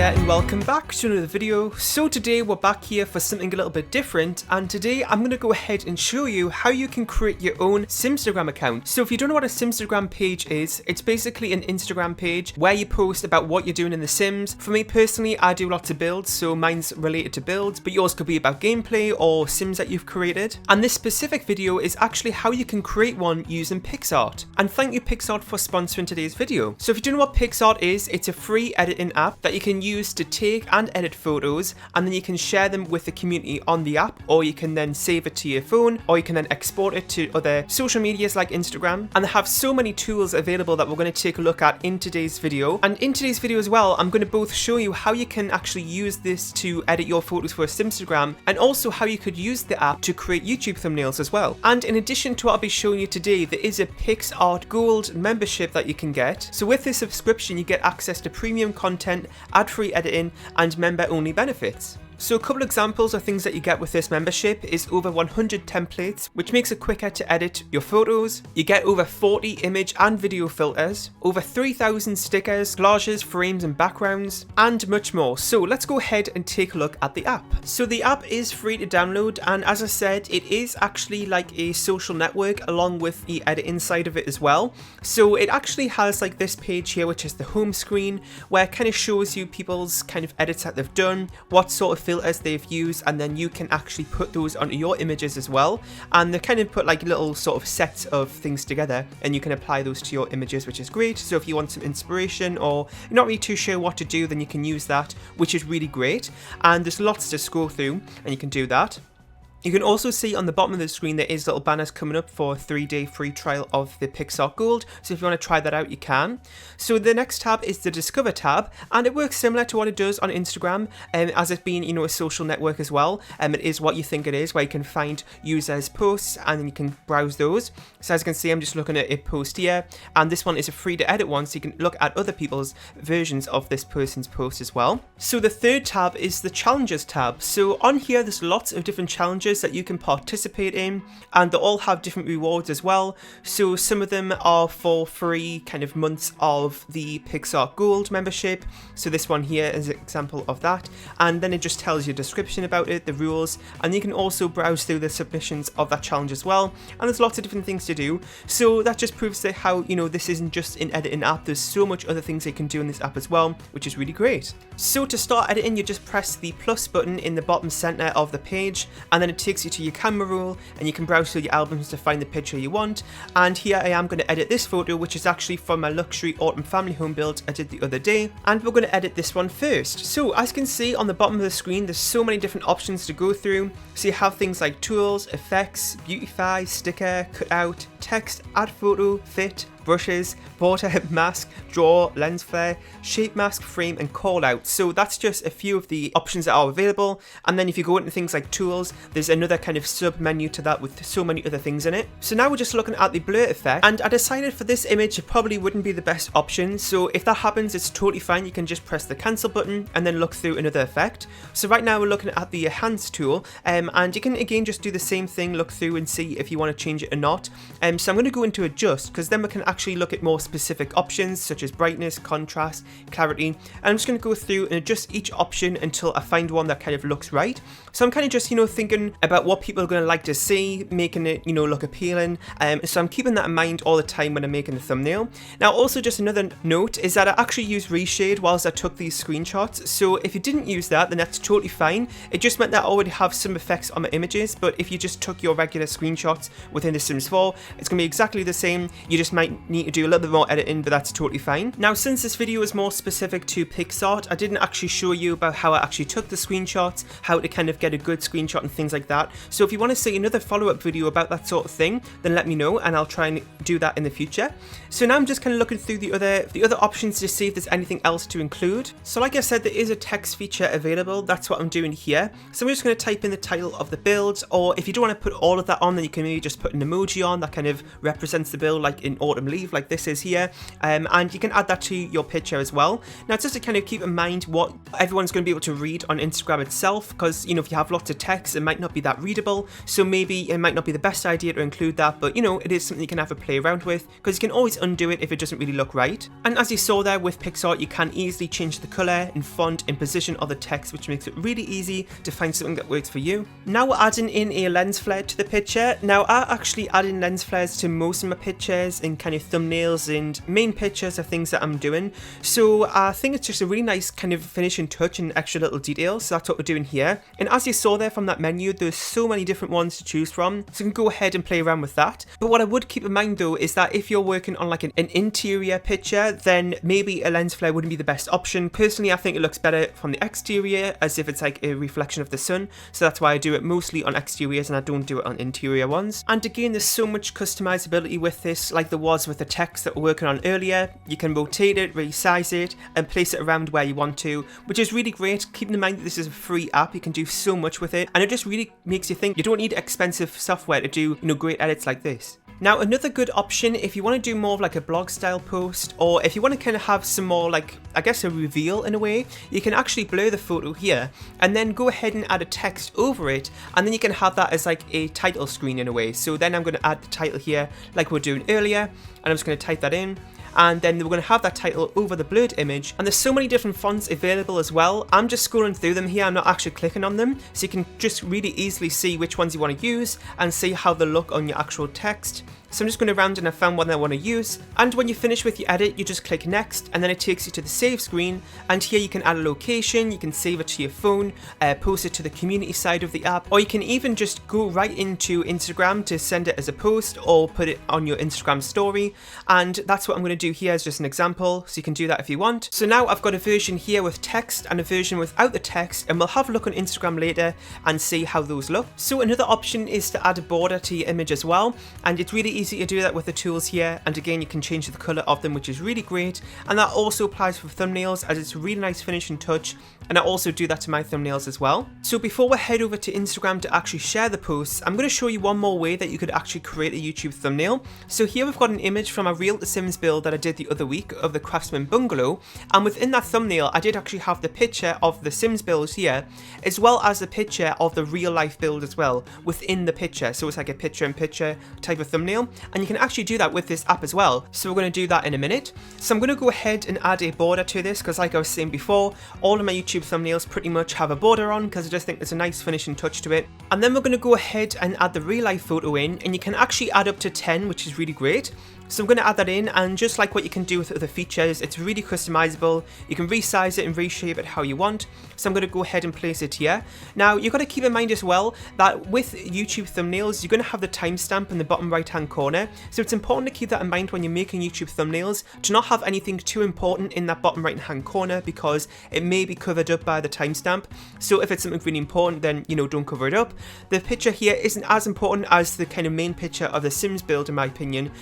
there and welcome back to another video. So today we're back here for something a little bit different, and today I'm going to go ahead and show you how you can create your own SIMSTAGRAM account. So if you don't know what a SIMSTAGRAM page is, it's basically an Instagram page where you post about what you're doing in The Sims. For me personally, I do lots of builds, so mine's related to builds, but yours could be about gameplay or Sims that you've created. And this specific video is actually how you can create one using PicsArt. And thank you PicsArt for sponsoring today's video. So if you don't know what PicsArt is, it's a free editing app that you can use to take and edit photos, and then you can share them with the community on the app, or you can then save it to your phone, or you can then export it to other social medias like Instagram. And they have so many tools available that we're going to take a look at in today's video. And in today's video as well, I'm going to both show you how you can actually use this to edit your photos for SIMSTAGRAM, and also how you could use the app to create YouTube thumbnails as well. And in addition to what I'll be showing you today, there is a PicsArt Gold membership that you can get. So with this subscription, you get access to premium content, ad-free editing, and member-only benefits. So a couple examples of things that you get with this membership is over 100 templates, which makes it quicker to edit your photos. You get over 40 image and video filters, over 3,000 stickers, collages, frames and backgrounds, and much more. So let's go ahead and take a look at the app. So the app is free to download, and as I said, it is actually like a social network along with the editing side of it as well. So it actually has like this page here, which is the home screen, where it kind of shows you people's kind of edits that they've done, what sort of filters they've used, and then you can actually put those onto your images as well. And they kind of put like little sort of sets of things together, and you can apply those to your images, which is great. So if you want some inspiration or you're not really too sure what to do, then you can use that, which is really great. And there's lots to scroll through, and you can do that. You can also see on the bottom of the screen there is little banners coming up for a 3-day free trial of the PicsArt Gold, so if you want to try that out you can. So the next tab is the Discover tab, and it works similar to what it does on Instagram, as it being, you know, a social network as well. It is what you think it is, where you can find users' posts and then you can browse those. So as you can see, I'm just looking at a post here, and this one is a free to edit one, so you can look at other people's versions of this person's post as well. So the third tab is the Challenges tab. So on here there's lots of different challenges that you can participate in, and they all have different rewards as well. So some of them are for free kind of months of the PicsArt Gold membership. So this one here is an example of that, and then it just tells you a description about it, the rules, and you can also browse through the submissions of that challenge as well. And there's lots of different things to do. So that just proves that how, you know, this isn't just an editing app, there's so much other things you can do in this app as well, which is really great. So to start editing, you just press the plus button in the bottom center of the page, and then it takes you to your camera roll, and you can browse through your albums to find the picture you want. And here I am going to edit this photo, which is actually from my luxury autumn family home build I did the other day, and we're going to edit this one first. So as you can see on the bottom of the screen, there's so many different options to go through. So you have things like tools, effects, beautify, sticker, cutout, text, add photo, fit, brushes, border, mask, draw, lens flare, shape mask, frame, and call out. So that's just a few of the options that are available. And then if you go into things like tools, there's another kind of sub menu to that with so many other things in it. So now we're just looking at the blur effect, and I decided for this image it probably wouldn't be the best option. So if that happens, it's totally fine. You can just press the cancel button and then look through another effect. So right now we're looking at the enhance tool, and you can again just do the same thing, look through and see if you want to change it or not. So I'm going to go into adjust, because then we can actually look at more specific options such as brightness, contrast, clarity, and I'm just going to go through and adjust each option until I find one that kind of looks right. So I'm kind of just, you know, thinking about what people are going to like to see, making it, you know, look appealing. So I'm keeping that in mind all the time when I'm making the thumbnail. Now also just another note is that I actually used reshade whilst I took these screenshots. So if you didn't use that, then that's totally fine. It just meant that I already have some effects on my images, but if you just took your regular screenshots within The Sims 4, it's going to be exactly the same. You just might need to do a little bit more editing, but that's totally fine. Now since this video is more specific to PicsArt, I didn't actually show you about how I actually took the screenshots, how to kind of get a good screenshot and things like that. So if you want to see another follow-up video about that sort of thing, then let me know and I'll try and do that in the future. So now I'm just kind of looking through the other options to see if there's anything else to include. So like I said, there is a text feature available. That's what I'm doing here. So I'm just going to type in the title of the build, or if you don't want to put all of that on, then you can maybe just put an emoji on that kind of represents the build, like in autumn leave like this is here, and you can add that to your picture as well. Now just to kind of keep in mind what everyone's going to be able to read on Instagram itself, because if you have lots of text it might not be that readable, so maybe it might not be the best idea to include that, but it is something you can have a play around with, because you can always undo it if it doesn't really look right. And as you saw there with PicsArt, you can easily change the colour and font and position of the text, which makes it really easy to find something that works for you. Now we're adding in a lens flare to the picture. Now I actually add in lens flares to most of my pictures and kind of thumbnails and main pictures of things that I'm doing, so I think it's just a really nice kind of finishing touch and extra little details. So that's what we're doing here, and as you saw there from that menu, there's so many different ones to choose from, so you can go ahead and play around with that. But what I would keep in mind though is that if you're working on like an interior picture, then maybe a lens flare wouldn't be the best option. Personally, I think it looks better from the exterior, as if it's like a reflection of the sun, so that's why I do it mostly on exteriors and I don't do it on interior ones. And again, there's so much customizability with this, like there was with the text that we're working on earlier. You can rotate it, resize it, and place it around where you want to, which is really great. Keeping in mind that this is a free app, you can do so much with it, and it just really makes you think you don't need expensive software to do great edits like this. Now another good option if you want to do more of like a blog style post, or if you want to kind of have some more like, I guess, a reveal in a way, you can actually blur the photo here and then go ahead and add a text over it, and then you can have that as like a title screen in a way. So then I'm going to add the title here like we were doing earlier, and I'm just going to type that in. And then we're going to have that title over the blurred image, and there's so many different fonts available as well. I'm just scrolling through them here, I'm not actually clicking on them, so you can just really easily see which ones you want to use and see how they look on your actual text. So I'm just going around and I found one that I want to use, and when you finish with your edit you just click next, and then it takes you to the save screen, and here you can add a location, you can save it to your phone, post it to the community side of the app, or you can even just go right into Instagram to send it as a post or put it on your Instagram story. And that's what I'm going to do here as just an example, so you can do that if you want. So now I've got a version here with text and a version without the text, and we'll have a look on Instagram later and see how those look. So another option is to add a border to your image as well, and it's really easy to do that with the tools here, and again you can change the color of them, which is really great, and that also applies for thumbnails, as it's a really nice finishing touch, and I also do that to my thumbnails as well. So before we head over to Instagram to actually share the posts, I'm going to show you one more way that you could actually create a YouTube thumbnail. So here we've got an image from a real Sims build that I did the other week of the Craftsman Bungalow, and within that thumbnail I did actually have the picture of the Sims build here, as well as the picture of the real life build as well within the picture, so it's like a picture-in-picture type of thumbnail, and you can actually do that with this app as well. So we're going to do that in a minute. So I'm going to go ahead and add a border to this, because like I was saying before, all of my YouTube thumbnails pretty much have a border on, because I just think there's a nice finishing touch to it. And then we're going to go ahead and add the real life photo in, and you can actually add up to 10, which is really great. So I'm going to add that in, and just like what you can do with other features, it's really customizable. You can resize it and reshape it how you want. So I'm going to go ahead and place it here. Now you've got to keep in mind as well that with YouTube thumbnails, you're going to have the timestamp in the bottom right hand corner. So it's important to keep that in mind when you're making YouTube thumbnails, to not have anything too important in that bottom right hand corner, because it may be covered up by the timestamp. So if it's something really important, then don't cover it up. The picture here isn't as important as the kind of main picture of the Sims build in my opinion.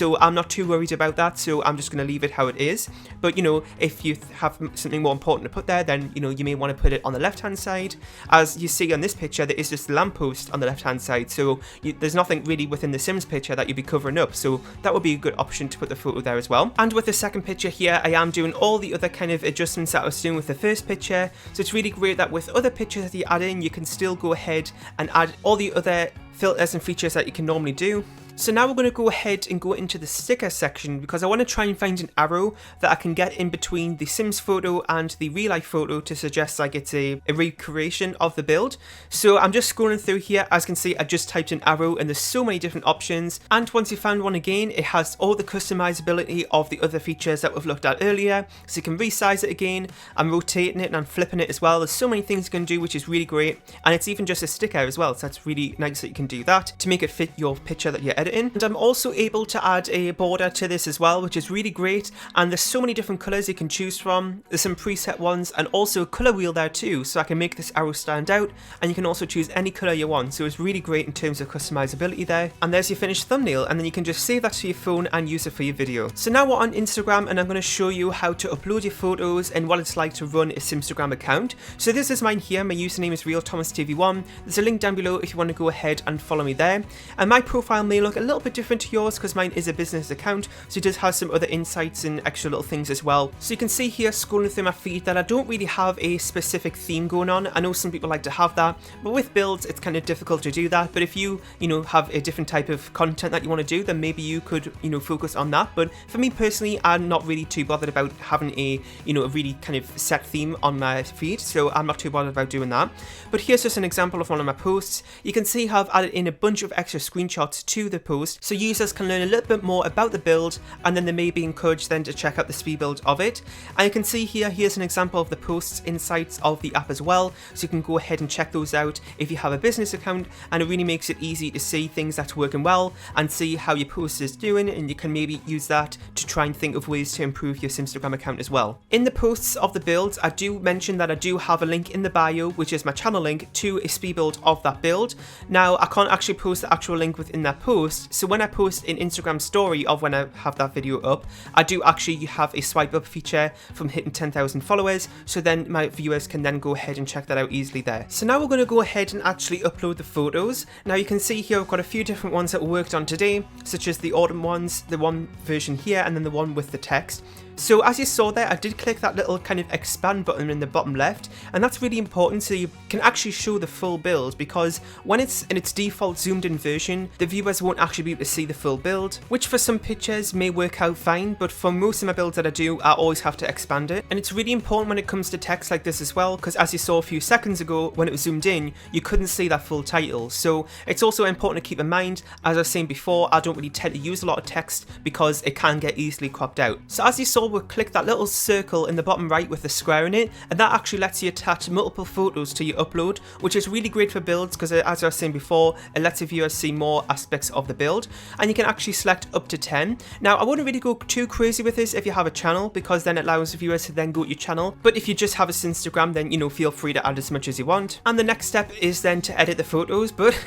So I'm not too worried about that, so I'm just going to leave it how it is. But if you have something more important to put there, then you may want to put it on the left hand side. As you see on this picture, there is just the lamppost on the left hand side, so there's nothing really within the Sims picture that you'd be covering up, so that would be a good option to put the photo there as well. And with the second picture here, I am doing all the other kind of adjustments that I was doing with the first picture, so it's really great that with other pictures that you add in, you can still go ahead and add all the other filters and features that you can normally do. So now we're going to go ahead and go into the sticker section, because I want to try and find an arrow that I can get in between the Sims photo and the real life photo to suggest like it's a recreation of the build. So I'm just scrolling through here. As you can see, I just typed an arrow and there's so many different options, and once you found one again, it has all the customizability of the other features that we've looked at earlier. So you can resize it again, I'm rotating it and I'm flipping it as well. There's so many things you can do, which is really great, and it's even just a sticker as well, so that's really nice that you can do that to make it fit your picture that you're editing. And I'm also able to add a border to this as well, which is really great, and there's so many different colors you can choose from. There's some preset ones and also a color wheel there too, so I can make this arrow stand out, and you can also choose any color you want, so it's really great in terms of customizability there. And there's your finished thumbnail, and then you can just save that to your phone and use it for your video. So now we're on Instagram, and I'm going to show you how to upload your photos and what it's like to run a SIMSTAGRAM account. So this is mine here. My username is RealThomasTV1. There's a link down below if you want to go ahead and follow me there, and my profile may look look a little bit different to yours because mine is a business account, so it does have some other insights and extra little things as well. So you can see here scrolling through my feed that I don't really have a specific theme going on. I know some people like to have that, but with builds it's kind of difficult to do that. But if you have a different type of content that you want to do, then maybe you could focus on that. But for me personally, I'm not really too bothered about having a really kind of set theme on my feed, so I'm not too bothered about doing that. But here's just an example of one of my posts. You can see how I've added in a bunch of extra screenshots to the post, so users can learn a little bit more about the build, and then they may be encouraged then to check out the speed build of it. And you can see here's an example of the post's insights of the app as well, so you can go ahead and check those out if you have a business account, and it really makes it easy to see things that's working well and see how your post is doing, and you can maybe use that to try and think of ways to improve your SIMSTAGRAM account as well. In the posts of the builds, I do mention that I do have a link in the bio, which is my channel link, to a speed build of that build. Now, I can't actually post the actual link within that post, so when I post an Instagram story of when I have that video up, I do actually have a swipe up feature from hitting 10,000 followers, so then my viewers can then go ahead and check that out easily there. So now we're going to go ahead and actually upload the photos. Now you can see here I've got a few different ones that we worked on today, such as the autumn ones, the one version here, and then the one with the text. So as you saw there, I did click that little kind of expand button in the bottom left, and that's really important so you can actually show the full build, because when it's in its default zoomed in version, the viewers won't actually be able to see the full build, which for some pictures may work out fine, but for most of my builds that I do, I always have to expand it. And it's really important when it comes to text like this as well, because as you saw a few seconds ago, when it was zoomed in, you couldn't see that full title. So it's also important to keep in mind, as I was saying before, I don't really tend to use a lot of text because it can get easily cropped out. So as you saw, we'll click that little circle in the bottom right with the square in it, and that actually lets you attach multiple photos to your upload, which is really great for builds because, as I was saying before, it lets your viewers see more aspects of the build, and you can actually select up to 10. Now, I wouldn't really go too crazy with this if you have a channel, because then it allows viewers to then go to your channel, but if you just have a Instagram, then feel free to add as much as you want. And the next step is then to edit the photos, but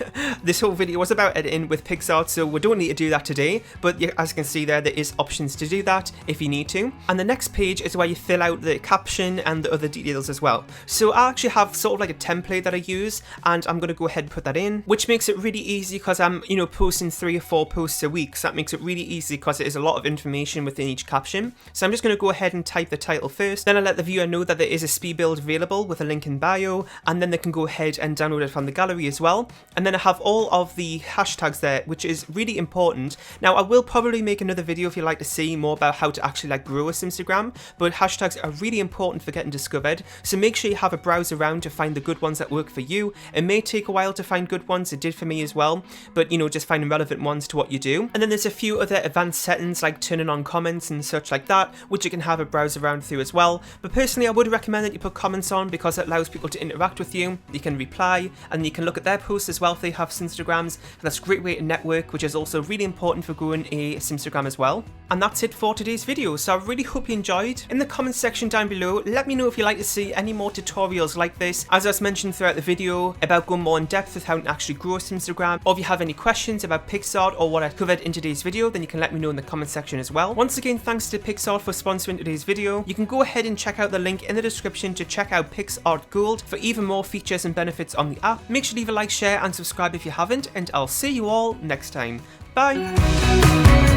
this whole video was about editing with PicsArt, so we don't need to do that today, but as you can see there is options to do that if you need to. And the next page is where you fill out the caption and the other details as well. So I actually have sort of like a template that I use, and I'm going to go ahead and put that in, which makes it really easy because I'm posting 3 or 4 posts a week, so that makes it really easy because it is a lot of information within each caption. So I'm just going to go ahead and type the title first, then I let the viewer know that there is a speed build available with a link in bio, and then they can go ahead and download it from the gallery as well. And then I have all of the hashtags there, which is really important. Now, I will probably make another video if you'd like to see more about how to actually grow a SIMSTAGRAM, but hashtags are really important for getting discovered, so make sure you have a browse around to find the good ones that work for you. It may take a while to find good ones, it did for me as well, but just finding relevant ones to what you do. And then there's a few other advanced settings like turning on comments and such like that, which you can have a browse around through as well. But personally, I would recommend that you put comments on because it allows people to interact with you. You can reply, and you can look at their posts as well if they have SIMSTAGRAMs, and that's a great way to network, which is also really important for growing a SIMSTAGRAM as well. And that's it for today's video, so I really hope you enjoyed. In the comments section down below, let me know if you'd like to see any more tutorials like this, as I was mentioned throughout the video, about going more in depth with how to actually grow SIMSTAGRAM, or if you have any questions about PicsArt or what I covered in today's video, then you can let me know in the comment section as well. Once again, thanks to PicsArt for sponsoring today's video. You can go ahead and check out the link in the description to check out PicsArt Gold for even more features and benefits on the app. Make sure to leave a like, share and subscribe if you haven't, and I'll see you all next time. Bye!